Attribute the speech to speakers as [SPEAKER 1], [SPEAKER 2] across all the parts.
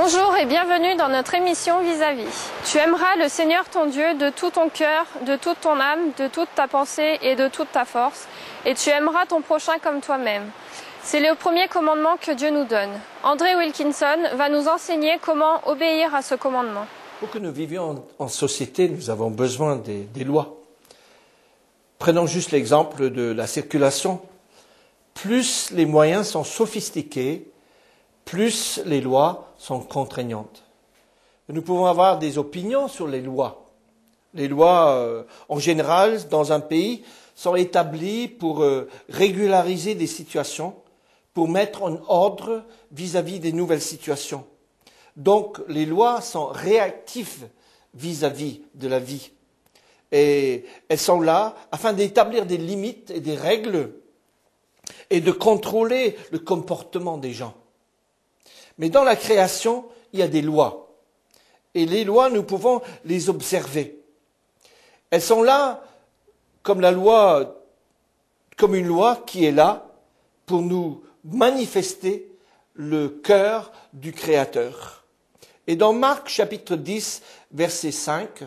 [SPEAKER 1] Bonjour et bienvenue dans notre émission Vis-à-vis. Tu aimeras le Seigneur ton Dieu de tout ton cœur, de toute ton âme, de toute ta pensée et de toute ta force, et tu aimeras ton prochain comme toi-même. C'est le premier commandement que Dieu nous donne. André Wilkinson va nous enseigner comment obéir à ce commandement.
[SPEAKER 2] Pour que nous vivions en société, nous avons besoin des lois. Prenons juste l'exemple de la circulation. Plus les moyens sont sophistiqués, plus les lois sont contraignantes. Nous pouvons avoir des opinions sur les lois. Les lois, en général, dans un pays, sont établies pour régulariser des situations, pour mettre en ordre vis-à-vis des nouvelles situations. Donc, les lois sont réactives vis-à-vis de la vie. Et elles sont là afin d'établir des limites et des règles et de contrôler le comportement des gens. Mais dans la création, il y a des lois. Et les lois, nous pouvons les observer. Elles sont là comme une loi qui est là pour nous manifester le cœur du Créateur. Et dans Marc chapitre 10, verset 5,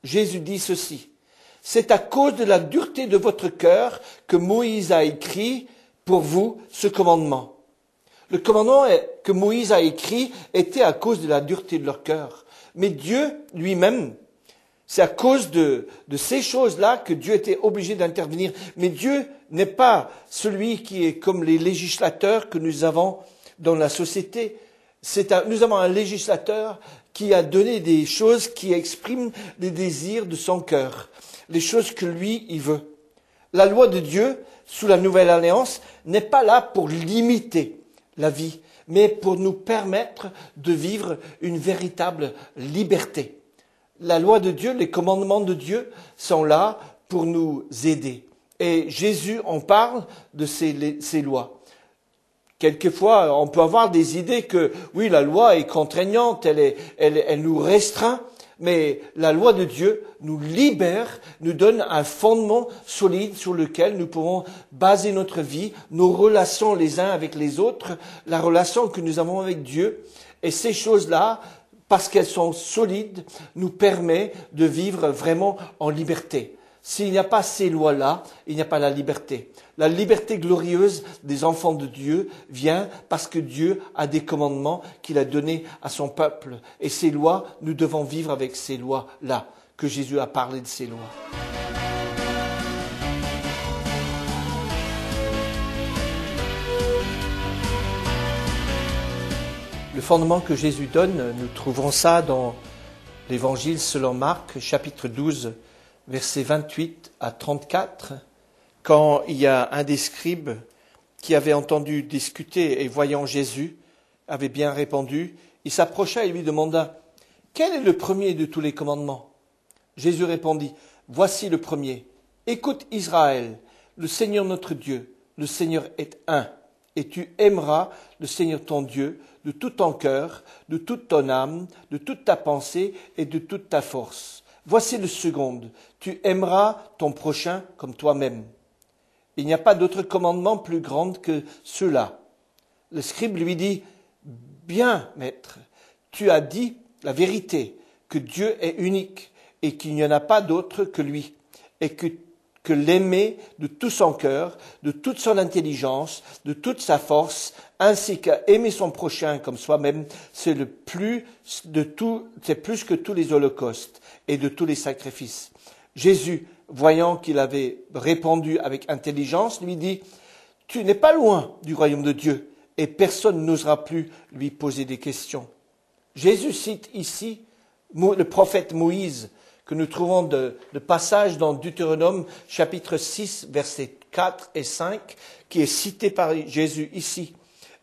[SPEAKER 2] Jésus dit ceci. « C'est à cause de la dureté de votre cœur que Moïse a écrit pour vous ce commandement. » Le commandement que Moïse a écrit était à cause de la dureté de leur cœur. Mais Dieu lui-même, c'est à cause de ces choses-là que Dieu était obligé d'intervenir. Mais Dieu n'est pas celui qui est comme les législateurs que nous avons dans la société. Nous avons un législateur qui a donné des choses qui expriment les désirs de son cœur, les choses que lui, il veut. La loi de Dieu, sous la Nouvelle Alliance, n'est pas là pour limiter la vie, mais pour nous permettre de vivre une véritable liberté. La loi de Dieu, les commandements de Dieu sont là pour nous aider. Et Jésus en parle de ces lois. Quelquefois, on peut avoir des idées que, oui, la loi est contraignante, elle nous restreint, mais la loi de Dieu nous libère, nous donne un fondement solide sur lequel nous pouvons baser notre vie, nos relations les uns avec les autres, la relation que nous avons avec Dieu. Et ces choses-là, parce qu'elles sont solides, nous permettent de vivre vraiment en liberté. S'il n'y a pas ces lois-là, il n'y a pas la liberté. La liberté glorieuse des enfants de Dieu vient parce que Dieu a des commandements qu'il a donnés à son peuple. Et ces lois, nous devons vivre avec ces lois-là, que Jésus a parlé de ces lois. Le fondement que Jésus donne, nous trouvons ça dans l'Évangile selon Marc, chapitre 12, versets 28 à 34, quand il y a un des scribes qui avait entendu discuter et voyant Jésus, avait bien répondu, il s'approcha et lui demanda « Quel est le premier de tous les commandements ?» Jésus répondit « Voici le premier. Écoute Israël, le Seigneur notre Dieu, le Seigneur est un, et tu aimeras le Seigneur ton Dieu de tout ton cœur, de toute ton âme, de toute ta pensée et de toute ta force. Voici le second, tu aimeras ton prochain comme toi-même. Il n'y a pas d'autre commandement plus grand que ceux-là. Le scribe lui dit, bien, maître, tu as dit la vérité, que Dieu est unique et qu'il n'y en a pas d'autre que lui, et que l'aimer de tout son cœur, de toute son intelligence, de toute sa force, ainsi qu'à aimer son prochain comme soi-même, c'est plus que tous les holocaustes et de tous les sacrifices. Jésus, voyant qu'il avait répondu avec intelligence, lui dit, tu n'es pas loin du royaume de Dieu, et personne n'osera plus lui poser des questions. Jésus cite ici le prophète Moïse, que nous trouvons de passage dans Deutéronome chapitre 6, versets 4 et 5, qui est cité par Jésus ici.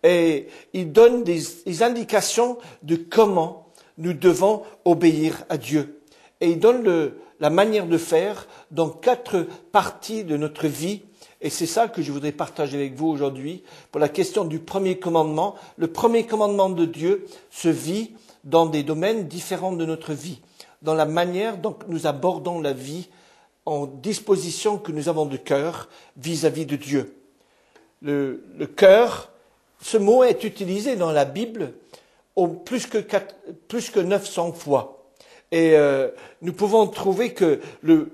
[SPEAKER 2] Et il donne des indications de comment nous devons obéir à Dieu. Et il donne la manière de faire dans 4 parties de notre vie. Et c'est ça que je voudrais partager avec vous aujourd'hui pour la question du premier commandement. Le premier commandement de Dieu se vit dans des domaines différents de notre vie, dans la manière dont nous abordons la vie, en disposition que nous avons de cœur vis-à-vis de Dieu. Le cœur, ce mot est utilisé dans la Bible plus que 900 fois. Et nous pouvons trouver que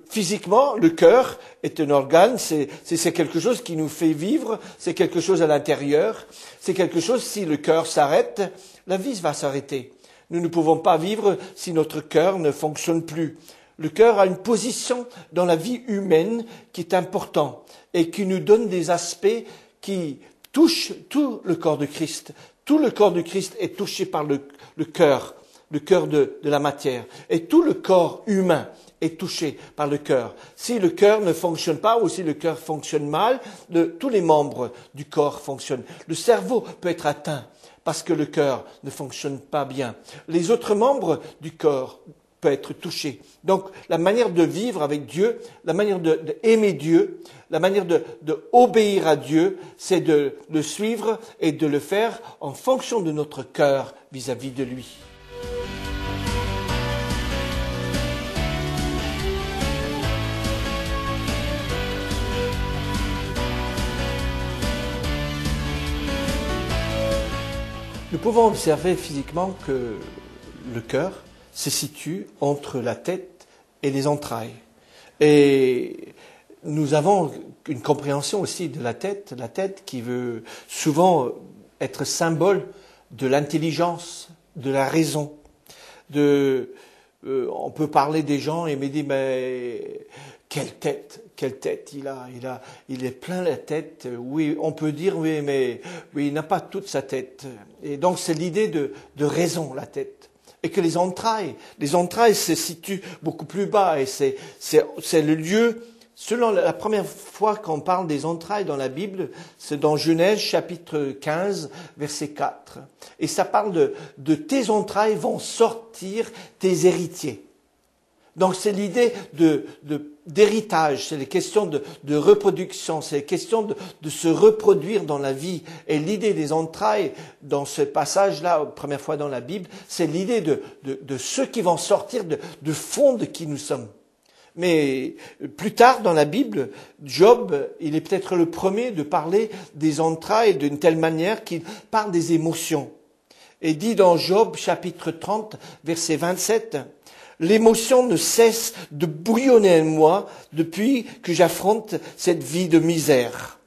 [SPEAKER 2] physiquement, le cœur est un organe, c'est quelque chose qui nous fait vivre, c'est quelque chose à l'intérieur, c'est quelque chose, si le cœur s'arrête, la vie va s'arrêter. Nous ne pouvons pas vivre si notre cœur ne fonctionne plus. Le cœur a une position dans la vie humaine qui est importante et qui nous donne des aspects qui touchent tout le corps de Christ. Tout le corps de Christ est touché par le cœur de la matière. Et tout le corps humain est touché par le cœur. Si le cœur ne fonctionne pas ou si le cœur fonctionne mal, tous les membres du corps fonctionnent. Le cerveau peut être atteint parce que le cœur ne fonctionne pas bien. Les autres membres du corps peuvent être touchés. Donc, la manière de vivre avec Dieu, la manière d'aimer Dieu, la manière de obéir à Dieu, c'est de le suivre et de le faire en fonction de notre cœur vis-à-vis de lui. Nous pouvons observer physiquement que le cœur se situe entre la tête et les entrailles. Et nous avons une compréhension aussi de la tête qui veut souvent être symbole de l'intelligence, de la raison. On peut parler des gens et me dire, mais quelle tête il est plein la tête. Oui, on peut dire, oui, mais oui, il n'a pas toute sa tête. Et donc c'est l'idée de raison, la tête. Et que les entrailles se situent beaucoup plus bas. Et c'est le lieu, selon la première fois qu'on parle des entrailles dans la Bible, c'est dans Genèse chapitre 15, verset 4. Et ça parle de tes entrailles vont sortir tes héritiers. Donc c'est l'idée d'héritage, c'est les questions de reproduction, c'est les questions de se reproduire dans la vie. Et l'idée des entrailles, dans ce passage-là, première fois dans la Bible, c'est l'idée de ceux qui vont sortir du fond de qui nous sommes. Mais plus tard dans la Bible, Job, il est peut-être le premier de parler des entrailles d'une telle manière qu'il parle des émotions. Et dit dans Job chapitre 30, verset 27, « L'émotion ne cesse de bouillonner en moi depuis que j'affronte cette vie de misère. »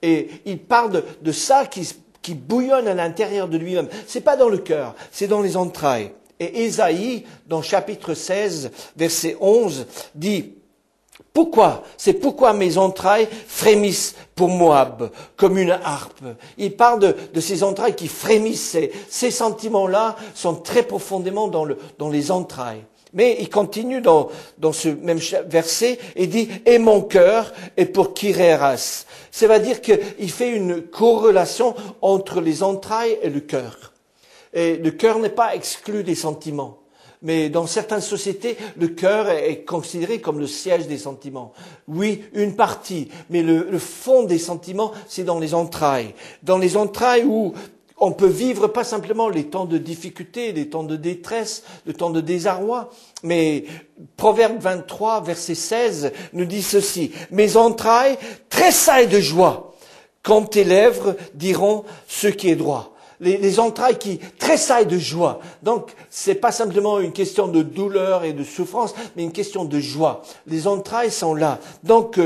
[SPEAKER 2] Et il parle de ça qui bouillonne à l'intérieur de lui-même. C'est pas dans le cœur, c'est dans les entrailles. Et Ésaïe, dans chapitre 16, verset 11, dit « C'est pourquoi mes entrailles frémissent pour Moab, comme une harpe. » Il parle de ces entrailles qui frémissent. Ces sentiments-là sont très profondément dans les entrailles. Mais il continue dans ce même verset et dit « Et mon cœur est pour Kiréras ». Ça veut dire qu'il fait une corrélation entre les entrailles et le cœur. Et le cœur n'est pas exclu des sentiments. Mais dans certaines sociétés, le cœur est considéré comme le siège des sentiments. Oui, une partie, mais le fond des sentiments, c'est dans les entrailles. Dans les entrailles où on peut vivre pas simplement les temps de difficulté, les temps de détresse, le temps de désarroi, mais Proverbe 23, verset 16, nous dit ceci. « Mes entrailles tressaillent de joie, quand tes lèvres diront ce qui est droit. » Les entrailles qui tressaillent de joie. Donc, c'est pas simplement une question de douleur et de souffrance, mais une question de joie. Les entrailles sont là. Donc,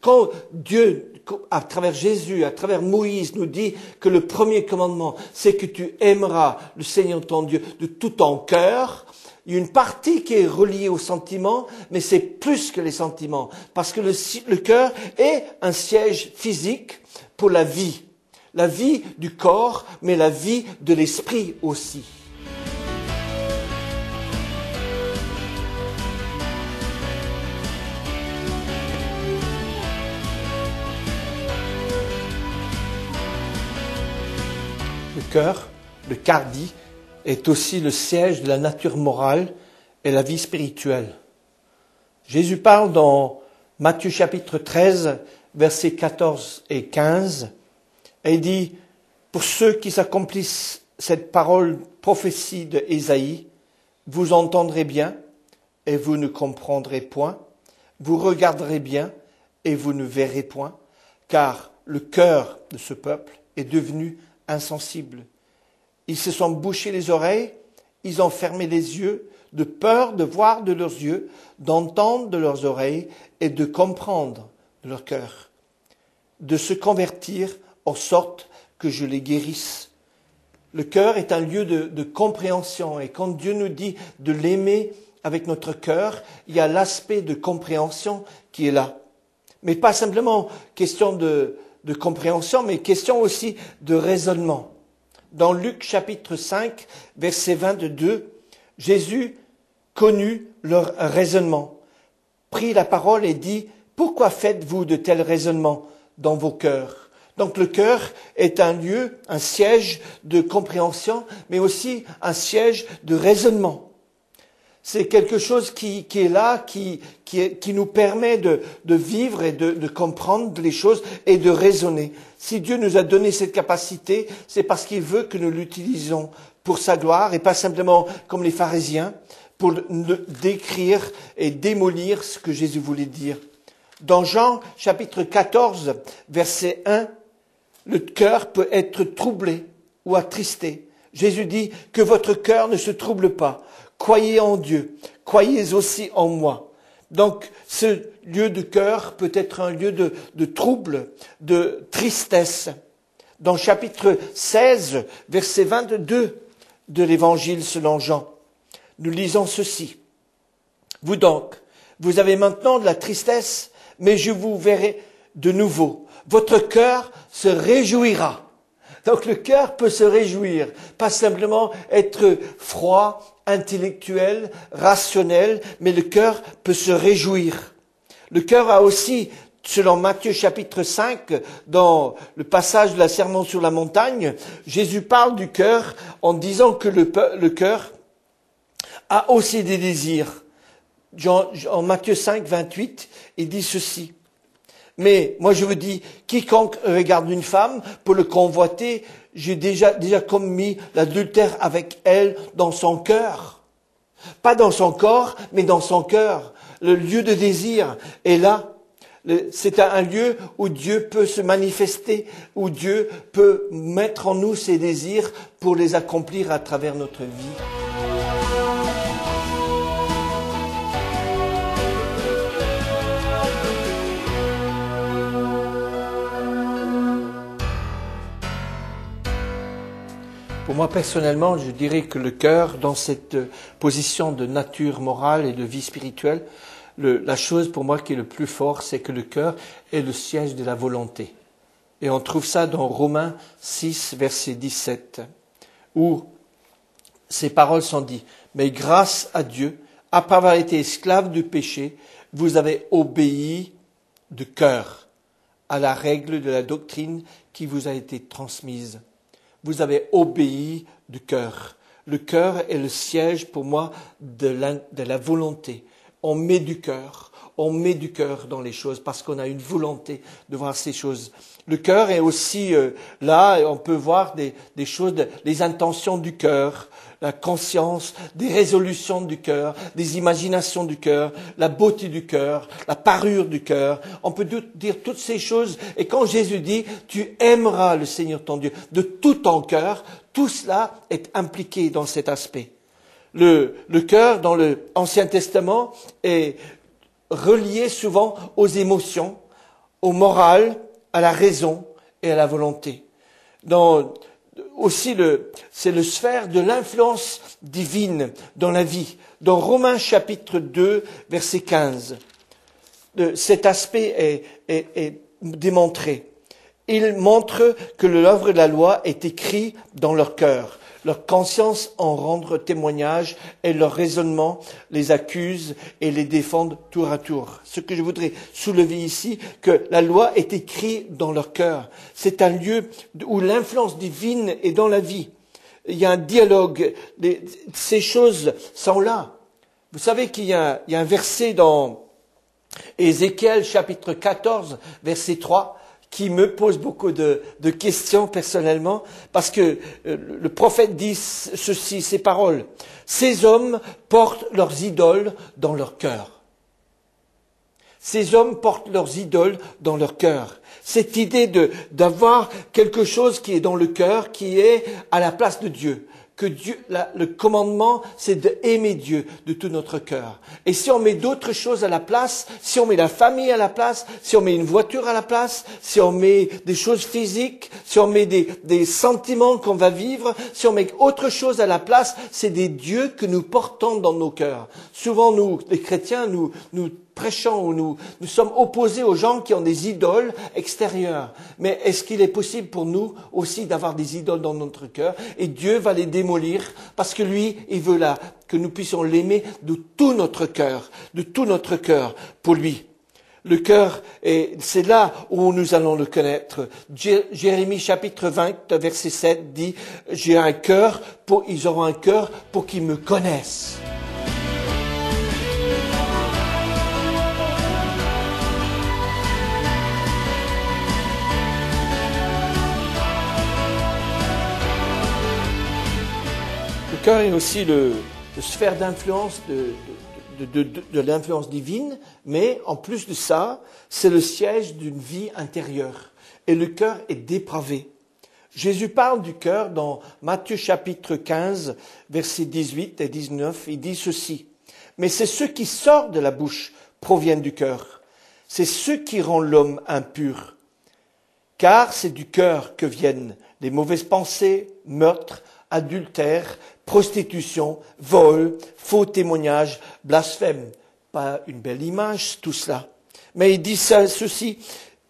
[SPEAKER 2] quand Dieu, à travers Jésus, à travers Moïse, nous dit que le premier commandement, c'est que tu aimeras le Seigneur ton Dieu de tout ton cœur, il y a une partie qui est reliée aux sentiments, mais c'est plus que les sentiments. Parce que le cœur est un siège physique pour la vie. La vie du corps, mais la vie de l'esprit aussi. Le cœur, le cardi, est aussi le siège de la nature morale et la vie spirituelle. Jésus parle dans Matthieu chapitre 13, versets 14 et 15, et il dit, pour ceux qui s'accomplissent cette parole, prophétie de Ésaïe, vous entendrez bien et vous ne comprendrez point, vous regarderez bien et vous ne verrez point, car le cœur de ce peuple est devenu insensible. Ils se sont bouchés les oreilles, ils ont fermé les yeux, de peur de voir de leurs yeux, d'entendre de leurs oreilles et de comprendre de leur cœur, de se convertir en sorte que je les guérisse. Le cœur est un lieu de compréhension et quand Dieu nous dit de l'aimer avec notre cœur, il y a l'aspect de compréhension qui est là. Mais pas simplement question de compréhension, mais question aussi de raisonnement. Dans Luc chapitre 5, verset 22, Jésus connut leur raisonnement, prit la parole et dit « Pourquoi faites-vous de tels raisonnements dans vos cœurs ?» Donc le cœur est un lieu, un siège de compréhension, mais aussi un siège de raisonnement. C'est quelque chose qui est là, qui nous permet de vivre et de comprendre les choses et de raisonner. Si Dieu nous a donné cette capacité, c'est parce qu'il veut que nous l'utilisions pour sa gloire et pas simplement comme les pharisiens, pour décrire et démolir ce que Jésus voulait dire. Dans Jean chapitre 14, verset 1, le cœur peut être troublé ou attristé. Jésus dit que votre cœur ne se trouble pas. Croyez en Dieu, croyez aussi en moi. Donc, ce lieu de cœur peut être un lieu de trouble, de tristesse. Dans chapitre 16, verset 22 de l'Évangile selon Jean, nous lisons ceci. Vous donc, vous avez maintenant de la tristesse, mais je vous verrai de nouveau. Votre cœur se réjouira. Donc le cœur peut se réjouir, pas simplement être froid, intellectuel, rationnel, mais le cœur peut se réjouir. Le cœur a aussi, selon Matthieu chapitre 5, dans le passage de la Sermon sur la montagne, Jésus parle du cœur en disant que le cœur a aussi des désirs. En Matthieu 5, 28, il dit ceci. Mais moi je vous dis, quiconque regarde une femme pour le convoiter, j'ai déjà commis l'adultère avec elle dans son cœur. Pas dans son corps, mais dans son cœur. Le lieu de désir est là. C'est un lieu où Dieu peut se manifester, où Dieu peut mettre en nous ses désirs pour les accomplir à travers notre vie. Pour moi, personnellement, je dirais que le cœur, dans cette position de nature morale et de vie spirituelle, la chose pour moi qui est le plus fort, c'est que le cœur est le siège de la volonté. Et on trouve ça dans Romains 6, verset 17, où ces paroles sont dites. « Mais grâce à Dieu, après avoir été esclave du péché, vous avez obéi de cœur à la règle de la doctrine qui vous a été transmise. » Vous avez obéi du cœur. Le cœur est le siège pour moi de la volonté. On met du cœur dans les choses parce qu'on a une volonté de voir ces choses. Le cœur est aussi là, on peut voir des choses, les intentions du cœur, la conscience, des résolutions du cœur, des imaginations du cœur, la beauté du cœur, la parure du cœur. On peut dire toutes ces choses. Et quand Jésus dit, tu aimeras le Seigneur ton Dieu de tout ton cœur, tout cela est impliqué dans cet aspect. Le cœur dans l'Ancien Testament est relié souvent aux émotions, au moral, à la raison et à la volonté. C'est le sphère de l'influence divine dans la vie. Dans Romains chapitre 2, verset 15, cet aspect est démontré. Il montre que l'œuvre de la loi est écrite dans leur cœur. Leur conscience en rendre témoignage et leur raisonnement les accuse et les défendent tour à tour. Ce que je voudrais soulever ici, que la loi est écrite dans leur cœur. C'est un lieu où l'influence divine est dans la vie. Il y a un dialogue. Ces choses sont là. Vous savez qu'il y a un verset dans Ézéchiel chapitre 14, verset 3, qui me pose beaucoup de questions personnellement, parce que le prophète dit ceci, ces paroles. Ces hommes portent leurs idoles dans leur cœur. Ces hommes portent leurs idoles dans leur cœur. Cette idée d'avoir quelque chose qui est dans le cœur, qui est à la place de Dieu. Que Dieu, le commandement, c'est d'aimer Dieu de tout notre cœur. Et si on met d'autres choses à la place, si on met la famille à la place, si on met une voiture à la place, si on met des choses physiques, si on met des sentiments qu'on va vivre, si on met autre chose à la place, c'est des dieux que nous portons dans nos cœurs. Souvent, nous, les chrétiens, nous prêchons ou nous sommes opposés aux gens qui ont des idoles extérieures. Mais est-ce qu'il est possible pour nous aussi d'avoir des idoles dans notre cœur? Et Dieu va les démolir parce que lui, il veut là que nous puissions l'aimer de tout notre cœur pour lui. Le cœur, c'est là où nous allons le connaître. Jérémie chapitre 20, verset 7 dit, ils auront un cœur pour qu'ils me connaissent. Le cœur est aussi le sphère d'influence de l'influence divine, mais en plus de ça, c'est le siège d'une vie intérieure. Et le cœur est dépravé. Jésus parle du cœur dans Matthieu chapitre 15, versets 18 et 19. Il dit ceci. Mais c'est ce qui sort de la bouche proviennent du cœur. C'est ce qui rend l'homme impur. Car c'est du cœur que viennent les mauvaises pensées, meurtres, adultère, prostitution, vol, faux témoignage, blasphème. Pas une belle image, tout cela. Mais il dit ceci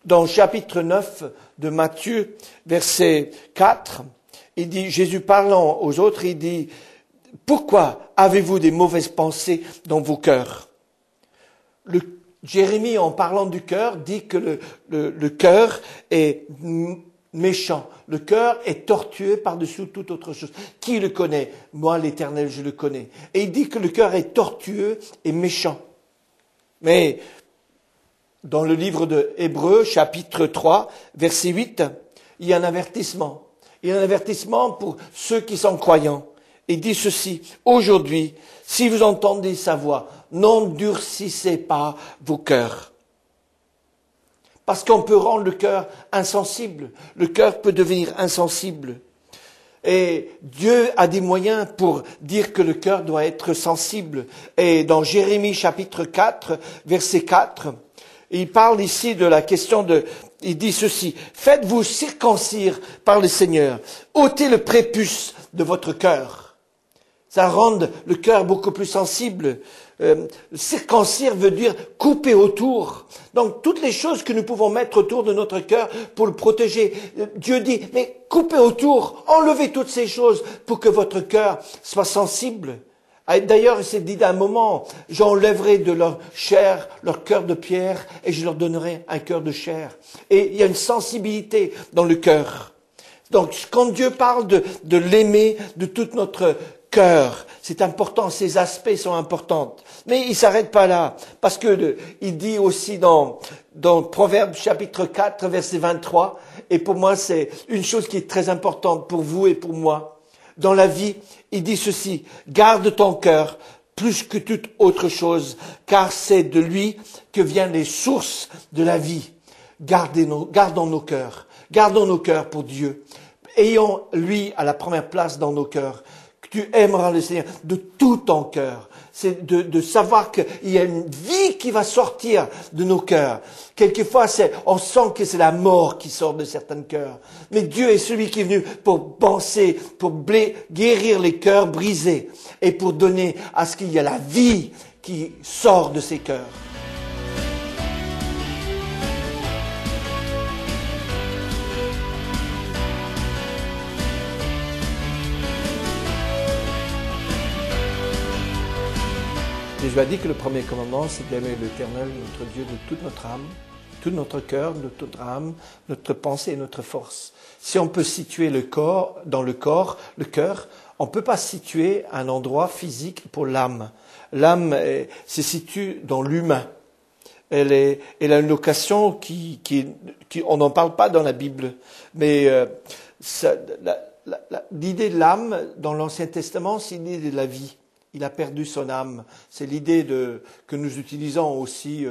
[SPEAKER 2] dans le chapitre 9 de Matthieu, verset 4. Il dit, Jésus parlant aux autres, il dit, pourquoi avez-vous des mauvaises pensées dans vos cœurs? Jérémie, en parlant du cœur, dit que le cœur est méchant. Le cœur est tortueux par-dessus toute autre chose. Qui le connaît? Moi, l'Éternel, je le connais. Et il dit que le cœur est tortueux et méchant. Mais dans le livre de Hébreux, chapitre 3, verset 8, il y a un avertissement. Il y a un avertissement pour ceux qui sont croyants. Il dit ceci, aujourd'hui, si vous entendez sa voix, n'endurcissez pas vos cœurs. Parce qu'on peut rendre le cœur insensible. Le cœur peut devenir insensible. Et Dieu a des moyens pour dire que le cœur doit être sensible. Et dans Jérémie chapitre 4, verset 4, il parle ici de la question il dit ceci, faites-vous circoncire par le Seigneur, ôtez le prépuce de votre cœur. Ça rend le cœur beaucoup plus sensible. Circoncire veut dire couper autour. Donc toutes les choses que nous pouvons mettre autour de notre cœur pour le protéger. Dieu dit, mais coupez autour, enlevez toutes ces choses pour que votre cœur soit sensible. D'ailleurs, il s'est dit d'un moment, j'enlèverai de leur chair leur cœur de pierre et je leur donnerai un cœur de chair. Et il y a une sensibilité dans le cœur. Donc quand Dieu parle de l'aimer de toute notre cœur, c'est important, ces aspects sont importants. Mais il s'arrête pas là, parce que il dit aussi dans Proverbes chapitre 4, verset 23, et pour moi c'est une chose qui est très importante pour vous et pour moi. Dans la vie, il dit ceci, garde ton cœur plus que toute autre chose, car c'est de lui que viennent les sources de la vie. Gardons nos cœurs pour Dieu. Ayons lui à la première place dans nos cœurs. Tu aimeras le Seigneur de tout ton cœur. C'est de savoir qu'il y a une vie qui va sortir de nos cœurs. Quelquefois, on sent que c'est la mort qui sort de certains cœurs. Mais Dieu est celui qui est venu pour penser, pour guérir les cœurs brisés et pour donner à ce qu'il y a la vie qui sort de ces cœurs. Jésus a dit que le premier commandement, c'est d'aimer l'Éternel, notre Dieu, de toute notre âme, tout notre cœur, de toute notre âme, notre pensée et notre force. Si on peut situer le cœur, on ne peut pas situer un endroit physique pour l'âme. L'âme se situe dans l'humain. Elle a une location on n'en parle pas dans la Bible, mais l'idée de l'âme dans l'Ancien Testament, c'est l'idée de la vie. Il a perdu son âme. C'est l'idée que nous utilisons aussi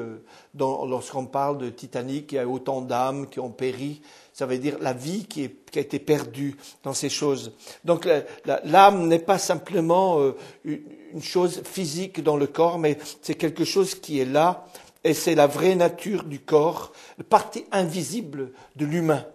[SPEAKER 2] lorsqu'on parle de Titanic. Il y a autant d'âmes qui ont péri. Ça veut dire la vie qui a été perdue dans ces choses. Donc l'âme n'est pas simplement une chose physique dans le corps, mais c'est quelque chose qui est là. Et c'est la vraie nature du corps, la partie invisible de l'humain.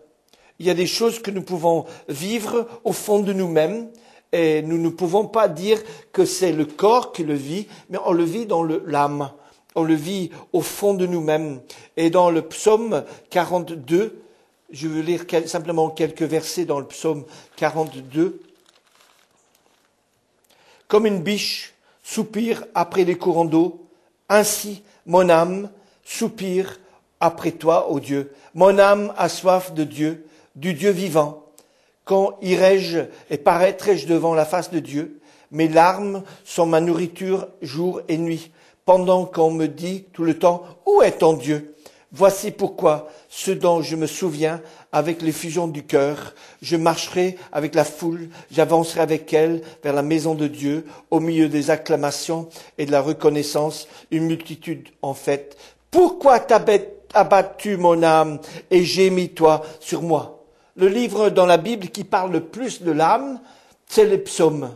[SPEAKER 2] Il y a des choses que nous pouvons vivre au fond de nous-mêmes. Et nous ne pouvons pas dire que c'est le corps qui le vit, mais on le vit dans l'âme. On le vit au fond de nous-mêmes. Et dans le psaume 42, je veux lire simplement quelques versets dans le psaume 42. Comme une biche soupire après les courants d'eau, ainsi mon âme soupire après toi, ô Dieu. Mon âme a soif de Dieu, du Dieu vivant. Quand irai-je et paraîtrai-je devant la face de Dieu? Mes larmes sont ma nourriture jour et nuit, pendant qu'on me dit tout le temps, où est ton Dieu? Voici pourquoi, ce dont je me souviens avec l'effusion du cœur, je marcherai avec la foule, j'avancerai avec elle vers la maison de Dieu, au milieu des acclamations et de la reconnaissance, une multitude en fête. Pourquoi as-tu mon âme et gémis toi sur moi? Le livre dans la Bible qui parle le plus de l'âme, c'est les psaumes.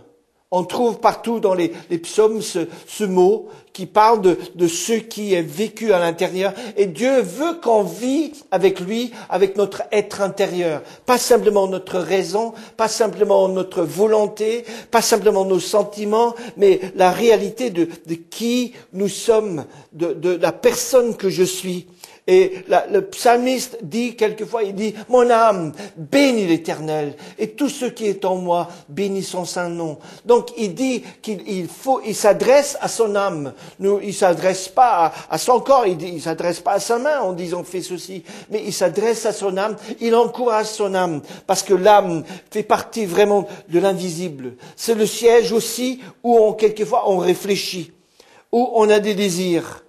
[SPEAKER 2] On trouve partout dans les psaumes ce mot qui parle de ce qui est vécu à l'intérieur. Et Dieu veut qu'on vit avec lui, avec notre être intérieur. Pas simplement notre raison, pas simplement notre volonté, pas simplement nos sentiments, mais la réalité de qui nous sommes, de la personne que je suis. Et le psalmiste dit quelquefois, il dit, mon âme bénit l'Éternel, et tout ce qui est en moi bénit son saint nom. Donc il dit il s'adresse à son âme. Il s'adresse pas à son corps, il s'adresse pas à sa main en disant fais ceci, mais il s'adresse à son âme, il encourage son âme, parce que l'âme fait partie vraiment de l'invisible. C'est le siège aussi où quelquefois on réfléchit, où on a des désirs.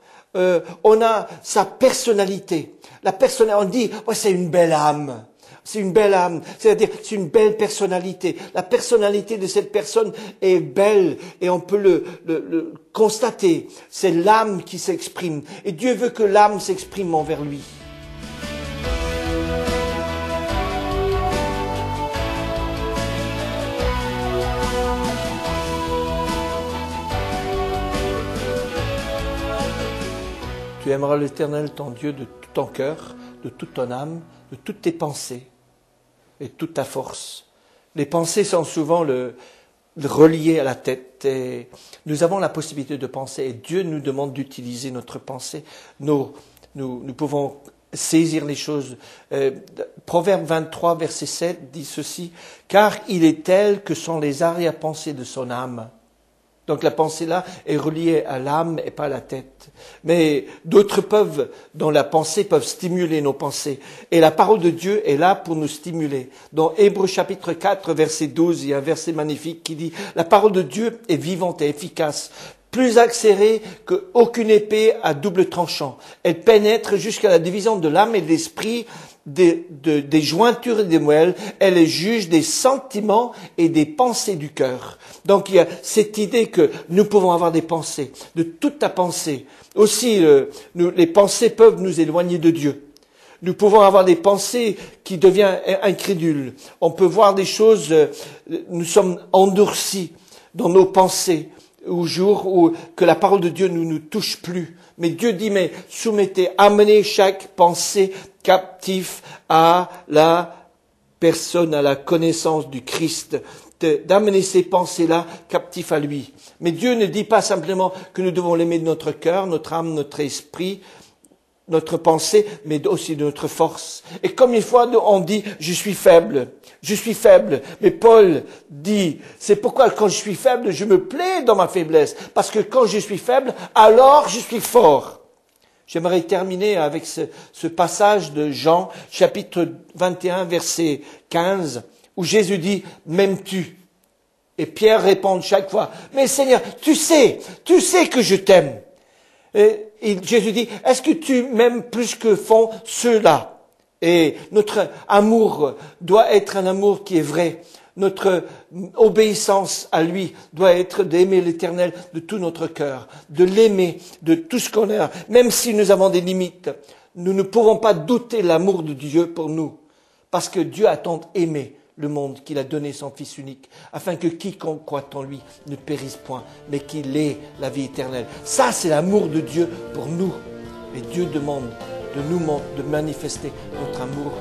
[SPEAKER 2] On a sa personnalité. On dit, ouais, c'est une belle âme. C'est une belle âme. C'est-à-dire, c'est une belle personnalité. La personnalité de cette personne est belle et on peut le constater. C'est l'âme qui s'exprime. Et Dieu veut que l'âme s'exprime envers lui. Tu aimeras l'Éternel, ton Dieu, de tout ton cœur, de toute ton âme, de toutes tes pensées et de toute ta force. Les pensées sont souvent reliées à la tête. Et nous avons la possibilité de penser et Dieu nous demande d'utiliser notre pensée. Nous pouvons saisir les choses. Proverbe 23, verset 7 dit ceci, « Car il est tel que sont les arrière-pensées de son âme. » Donc la pensée là est reliée à l'âme et pas à la tête. Mais d'autres dans la pensée, peuvent stimuler nos pensées. Et la parole de Dieu est là pour nous stimuler. Dans Hébreux chapitre 4, verset 12, il y a un verset magnifique qui dit « La parole de Dieu est vivante et efficace, plus acérée qu'aucune épée à double tranchant. Elle pénètre jusqu'à la division de l'âme et de l'esprit, des jointures et des moelles. Elle est juge des sentiments et des pensées du cœur. » Donc il y a cette idée que nous pouvons avoir des pensées, de toute ta pensée. Aussi, les pensées peuvent nous éloigner de Dieu. Nous pouvons avoir des pensées qui deviennent incrédules. On peut voir des choses, nous sommes endurcis dans nos pensées au jour où que la parole de Dieu ne nous touche plus. Mais Dieu dit, mais soumettez, amenez chaque pensée captive à la personne, à la connaissance du Christ, d'amener ces pensées-là captifs à lui. Mais Dieu ne dit pas simplement que nous devons l'aimer de notre cœur, notre âme, notre esprit, notre pensée, mais aussi de notre force. Et comme une fois on dit, je suis faible. Mais Paul dit, c'est pourquoi quand je suis faible, je me plais dans ma faiblesse. Parce que quand je suis faible, alors je suis fort. J'aimerais terminer avec ce passage de Jean, chapitre 21, verset 15, où Jésus dit, m'aimes-tu? Et Pierre répond chaque fois, mais Seigneur, tu sais que je t'aime. Et Jésus dit, est-ce que tu m'aimes plus que font ceux-là? Et notre amour doit être un amour qui est vrai. notre obéissance à lui doit être d'aimer l'Éternel de tout notre cœur, de l'aimer de tout ce qu'on a. Même si nous avons des limites, nous ne pouvons pas douter l'amour de Dieu pour nous. Parce que Dieu a tant aimé le monde qu'il a donné son Fils unique, afin que quiconque croit en lui ne périsse point, mais qu'il ait la vie éternelle. Ça, c'est l'amour de Dieu pour nous. Et Dieu demande de nous de manifester notre amour